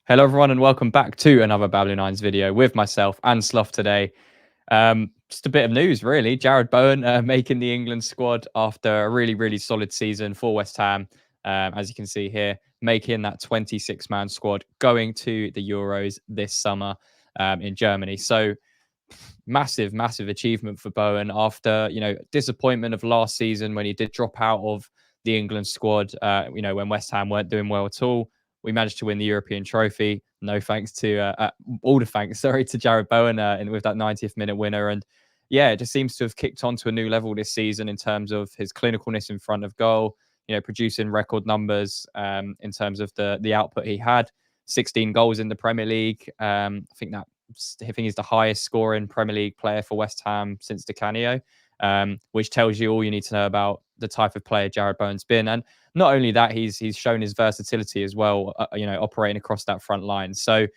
Hello, everyone, and welcome back to another Babylon 9's video with myself and Sloth today. Just a bit of news, really. Jarrod Bowen making the England squad after a really solid season for West Ham. As you can see here, making that 26-man squad going to the Euros this summer in Germany. So massive achievement for Bowen after, disappointment of last season when he did drop out of the England squad, when West Ham weren't doing well at all. We managed to win the European trophy. No thanks to all the thanks, sorry, to Jarrod Bowen with that 90th minute winner. And yeah, it just seems to have kicked on to a new level this season in terms of his clinicalness in front of goal, producing record numbers in terms of the output he had. 16 goals in the Premier League. I think he's the highest scoring Premier League player for West Ham since Di Canio, which tells you all you need to know about the type of player Jarrod Bowen's been. And not only that, he's shown his versatility as well, operating across that front line. So,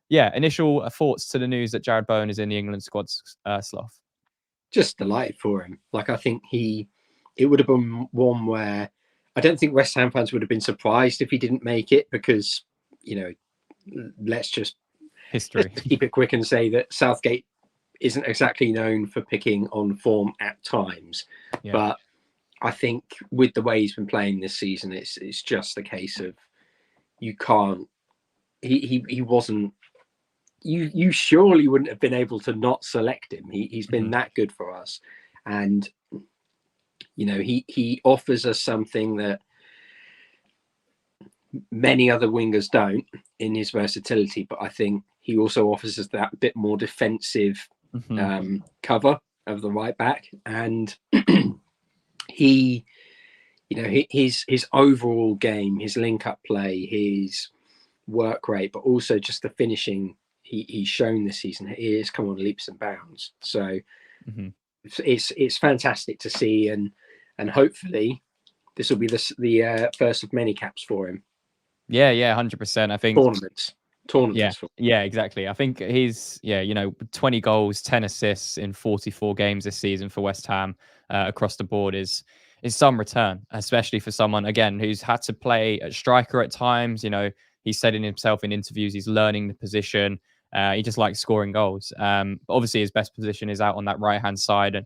yeah, initial thoughts to the news that Jarrod Bowen is in the England squad's Sloth. Just delighted for him. Like, I think it would have been one where I don't think West Ham fans would have been surprised if he didn't make it because, let's just keep it quick and say that Southgate isn't exactly known for picking on form at times. Yeah. But I think with the way he's been playing this season, it's just a case of you can't. He wasn't. You surely wouldn't have been able to not select him. He's been that good for us, and he offers us something that many other wingers don't in his versatility. But I think he also offers us that bit more defensive cover of the right back, and his overall game, his link-up play, his work rate, but also just the finishing he's shown this season, he has come on leaps and bounds. So it's fantastic to see, and hopefully this will be the first of many caps for him. Yeah, 100%. I think tournaments. Yeah, exactly. I think he's 20 goals, 10 assists in 44 games this season for West Ham across the board is some return, especially for someone again who's had to play at striker at times. He's said in himself in interviews he's learning the position. He just likes scoring goals. But obviously his best position is out on that right hand side, and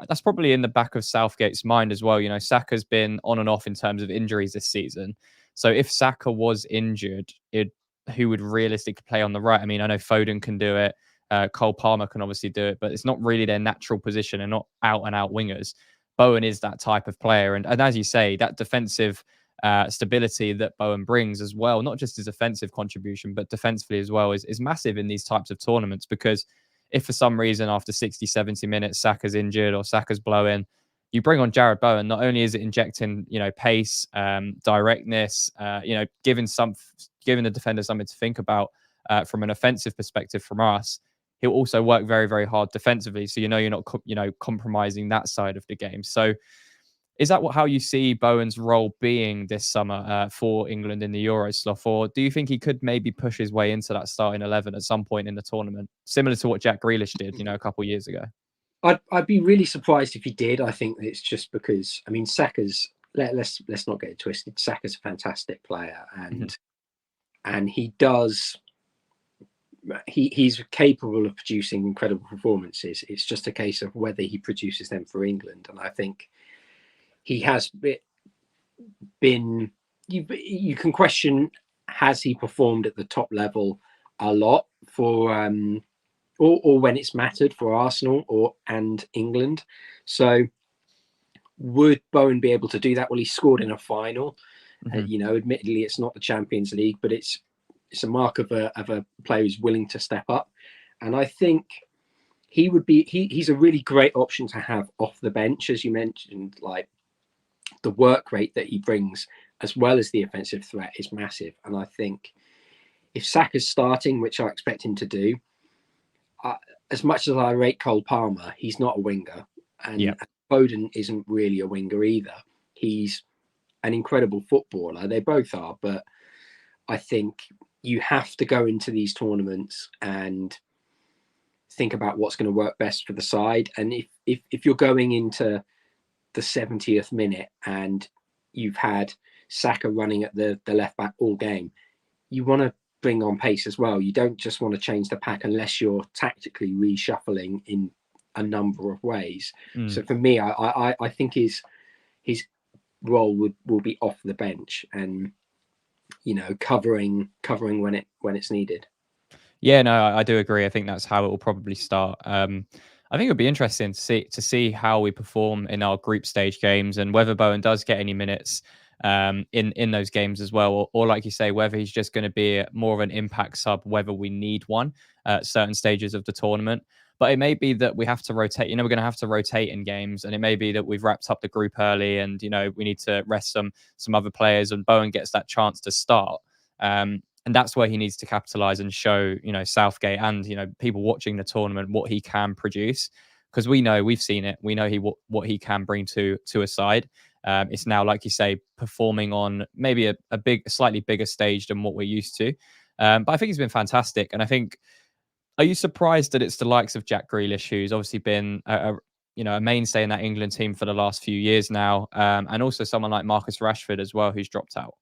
that's probably in the back of Southgate's mind as well. Saka's been on and off in terms of injuries this season. So if Saka was injured, who would realistically play on the right? I mean, I know Foden can do it. Cole Palmer can obviously do it, but it's not really their natural position and not out and out wingers. Bowen is that type of player. And as you say, that defensive stability that Bowen brings as well, not just his offensive contribution, but defensively as well, is massive in these types of tournaments. Because if for some reason after 60, 70 minutes, Saka's injured or Saka's blowing, you bring on Jarrod Bowen, not only is it injecting, pace, directness, giving the defender something to think about from an offensive perspective from us, he'll also work very hard defensively. So, you're not, compromising that side of the game. So is that how you see Bowen's role being this summer for England in the Euros, Sloth? Or do you think he could maybe push his way into that starting 11 at some point in the tournament, similar to what Jack Grealish did, a couple of years ago? I'd be really surprised if he did. I think it's just because, I mean, Saka's, let's not get it twisted. Saka's a fantastic player, and he does, he's capable of producing incredible performances. It's just a case of whether he produces them for England. And I think he has been, you can question, has he performed at the top level a lot for, or when it's mattered for Arsenal and England. So would Bowen be able to do that? Well, he scored in a final. Admittedly, it's not the Champions League, but it's a mark of a player who's willing to step up. And I think he would be, he's a really great option to have off the bench, as you mentioned. Like, the work rate that he brings, as well as the offensive threat, is massive. And I think if Saka's starting, which I expect him to do, as much as I rate Cole Palmer, he's not a winger. And Foden isn't really a winger either. He's an incredible footballer. They both are. But I think you have to go into these tournaments and think about what's going to work best for the side. And if you're going into the 70th minute and you've had Saka running at the left back all game, you want to bring on pace as well. You don't just want to change the pack unless you're tactically reshuffling in a number of ways. So for me, I think his role will be off the bench and, you know, covering when it's needed. Yeah, no, I do agree. I think that's how it will probably start. I think it'll be interesting to see how we perform in our group stage games and whether Bowen does get any minutes in those games as well, or like you say, whether he's just going to be more of an impact sub, whether we need one at certain stages of the tournament. But it may be that we have to rotate. You know, we're going to have to rotate in games, and it may be that we've wrapped up the group early, and you know we need to rest some other players, and Bowen gets that chance to start. And that's where he needs to capitalize and show, you know, Southgate and, you know, people watching the tournament what he can produce, because we know, we've seen it, we know what he can bring to a side. It's now, like you say, performing on maybe a slightly bigger stage than what we're used to. But I think he's been fantastic, and I think, are you surprised that it's the likes of Jack Grealish, who's obviously been a mainstay in that England team for the last few years now, and also someone like Marcus Rashford as well, who's dropped out?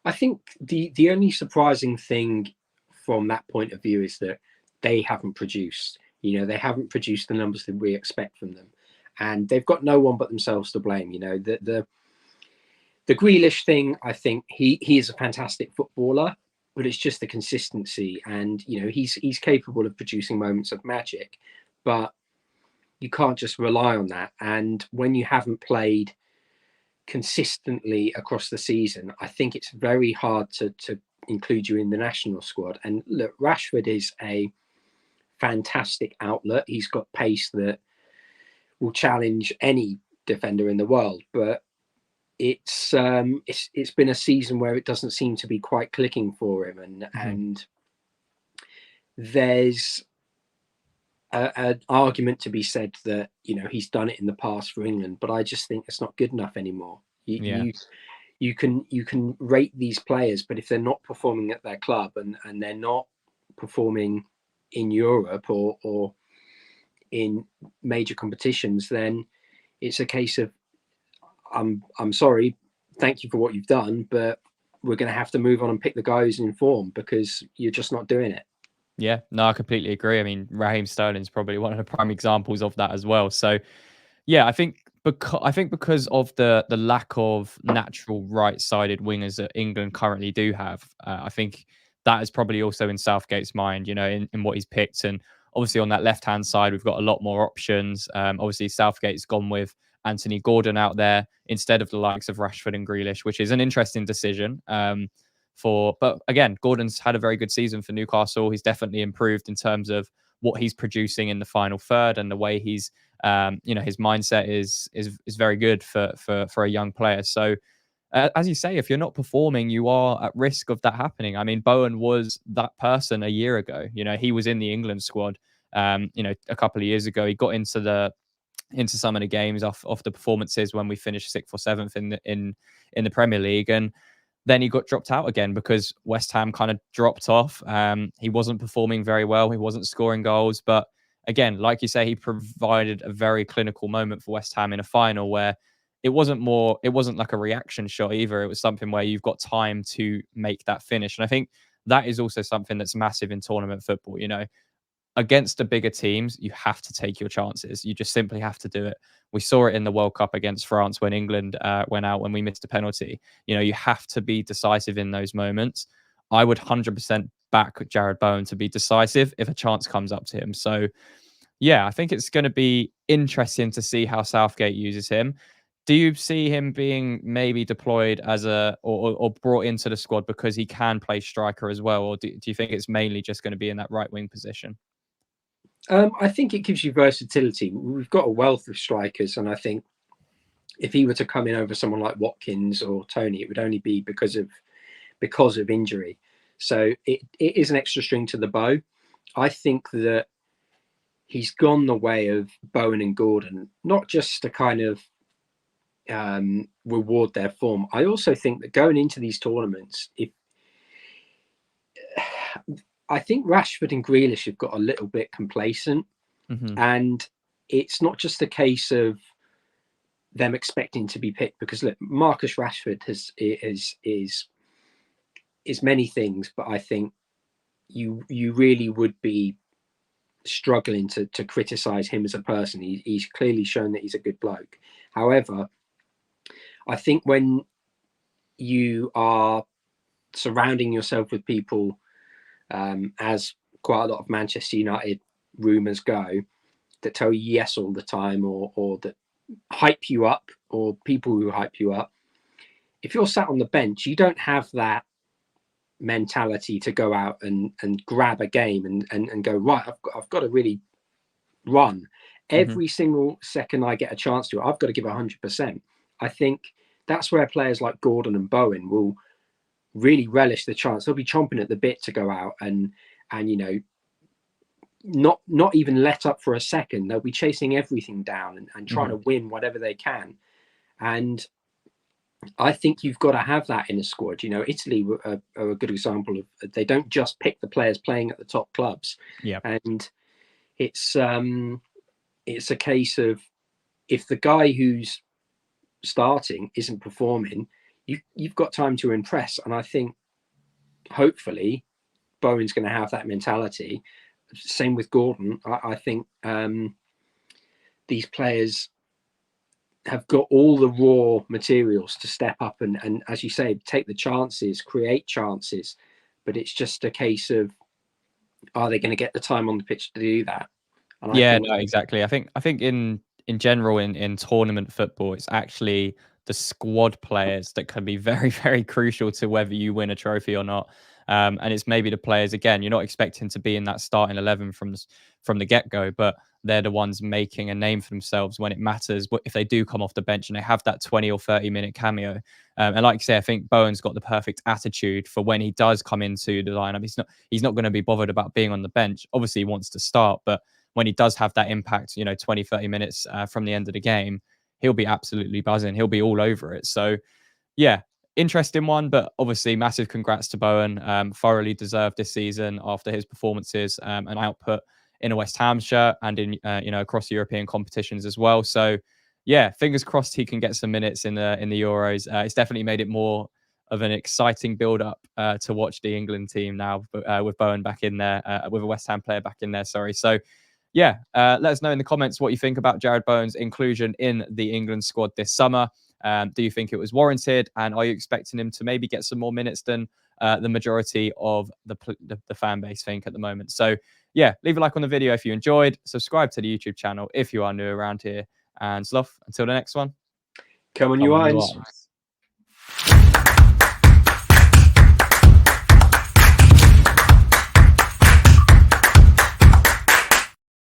I think the only surprising thing from that point of view is that they haven't produced. You know, they haven't produced the numbers that we expect from them, and they've got no one but themselves to blame. You know, the Grealish thing, I think he is a fantastic footballer, but it's just the consistency, and you know he's capable of producing moments of magic, but you can't just rely on that. And when you haven't played consistently across the season, I think it's very hard to include you in the national squad. And look, Rashford is a fantastic outlet. He's got pace that will challenge any defender in the world, but it's been a season where it doesn't seem to be quite clicking for him, and there's an argument to be said that, you know, he's done it in the past for England, but I just think it's not good enough anymore. You can rate these players, but if they're not performing at their club and they're not performing in Europe or in major competitions, then it's a case of I'm sorry, thank you for what you've done, but we're going to have to move on and pick the guys in form because you're just not doing it. Yeah, no, I completely agree. I mean, Raheem Sterling's probably one of the prime examples of that as well. So, yeah, I think because of the lack of natural right-sided wingers that England currently do have, I think that is probably also in Southgate's mind, you know, in what he's picked. And obviously on that left-hand side, we've got a lot more options. Obviously, Southgate's gone with Anthony Gordon out there instead of the likes of Rashford and Grealish, which is an interesting decision. But again, Gordon's had a very good season for Newcastle. He's definitely improved in terms of what he's producing in the final third, and the way he's, his mindset is very good for a young player. So, as you say, if you're not performing, you are at risk of that happening. I mean, Bowen was that person a year ago. You know, he was in the England squad. A couple of years ago, he got into some of the games off the performances when we finished 6th or 7th in the Premier League, and then he got dropped out again because West Ham kind of dropped off. He wasn't performing very well. He wasn't scoring goals. But again, like you say, he provided a very clinical moment for West Ham in a final where it wasn't like a reaction shot either. It was something where you've got time to make that finish. And I think that is also something that's massive in tournament football. You know, against the bigger teams, you have to take your chances. You just simply have to do it. We saw it in the World Cup against France when England went out when we missed a penalty. You know, you have to be decisive in those moments. I would 100% back Jarrod Bowen to be decisive if a chance comes up to him. So, yeah, I think it's going to be interesting to see how Southgate uses him. Do you see him being maybe deployed as or brought into the squad because he can play striker as well? Or do you think it's mainly just going to be in that right wing position? I think it gives you versatility. We've got a wealth of strikers, and I think if he were to come in over someone like Watkins or Tony, it would only be because of injury. So it is an extra string to the bow. I think that he's gone the way of Bowen and Gordon, not just to kind of reward their form. I also think that going into these tournaments, I think Rashford and Grealish have got a little bit complacent, and it's not just a case of them expecting to be picked, because look, Marcus Rashford is it's many things, but I think you really would be struggling to criticize him as a person. He's clearly shown that he's a good bloke. However, I think when you are surrounding yourself with people, as quite a lot of Manchester United rumours go, that tell you yes all the time, or that hype you up, or people who hype you up, if you're sat on the bench, you don't have that mentality to go out and grab a game and go, right, I've got to really run every single second I get a chance to. I've got to give 100%. I think that's where players like Gordon and Bowen will really relish the chance. They'll be chomping at the bit to go out and you know, not even let up for a second. They'll be chasing everything down and trying to win whatever they can. And I think you've got to have that in a squad. You know, Italy are a good example of, they don't just pick the players playing at the top clubs. Yeah. And it's a case of, if the guy who's starting isn't performing, you've got time to impress. And I think hopefully Bowen's going to have that mentality. Same with Gordon. I think these players have got all the raw materials to step up and, as you say, take the chances, create chances. But it's just a case of, are they going to get the time on the pitch to do that? And no, exactly. I think in general in tournament football, it's actually the squad players that can be very, very crucial to whether you win a trophy or not. And it's maybe the players, again, you're not expecting to be in that starting 11 from the get-go, but they're the ones making a name for themselves when it matters. If they do come off the bench and they have that 20 or 30-minute cameo. And like I say, I think Bowen's got the perfect attitude for when he does come into the lineup. He's not going to be bothered about being on the bench. Obviously, he wants to start, but when he does have that impact, 20, 30 minutes from the end of the game, he'll be absolutely buzzing. He'll be all over it. So, yeah, interesting one. But obviously, massive congrats to Bowen. Thoroughly deserved this season after his performances and output in a West Ham shirt and in across European competitions as well. So, yeah, fingers crossed he can get some minutes in the Euros. It's definitely made it more of an exciting build-up to watch the England team now, with Bowen back in there, with a West Ham player back in there. Sorry. So, yeah, let us know in the comments what you think about Jarrod Bowen's inclusion in the England squad this summer. Do you think it was warranted? And are you expecting him to maybe get some more minutes than the majority of the fan base think at the moment? So, yeah, leave a like on the video if you enjoyed. Subscribe to the YouTube channel if you are new around here. And Sloth, until the next one. Come on, you irons.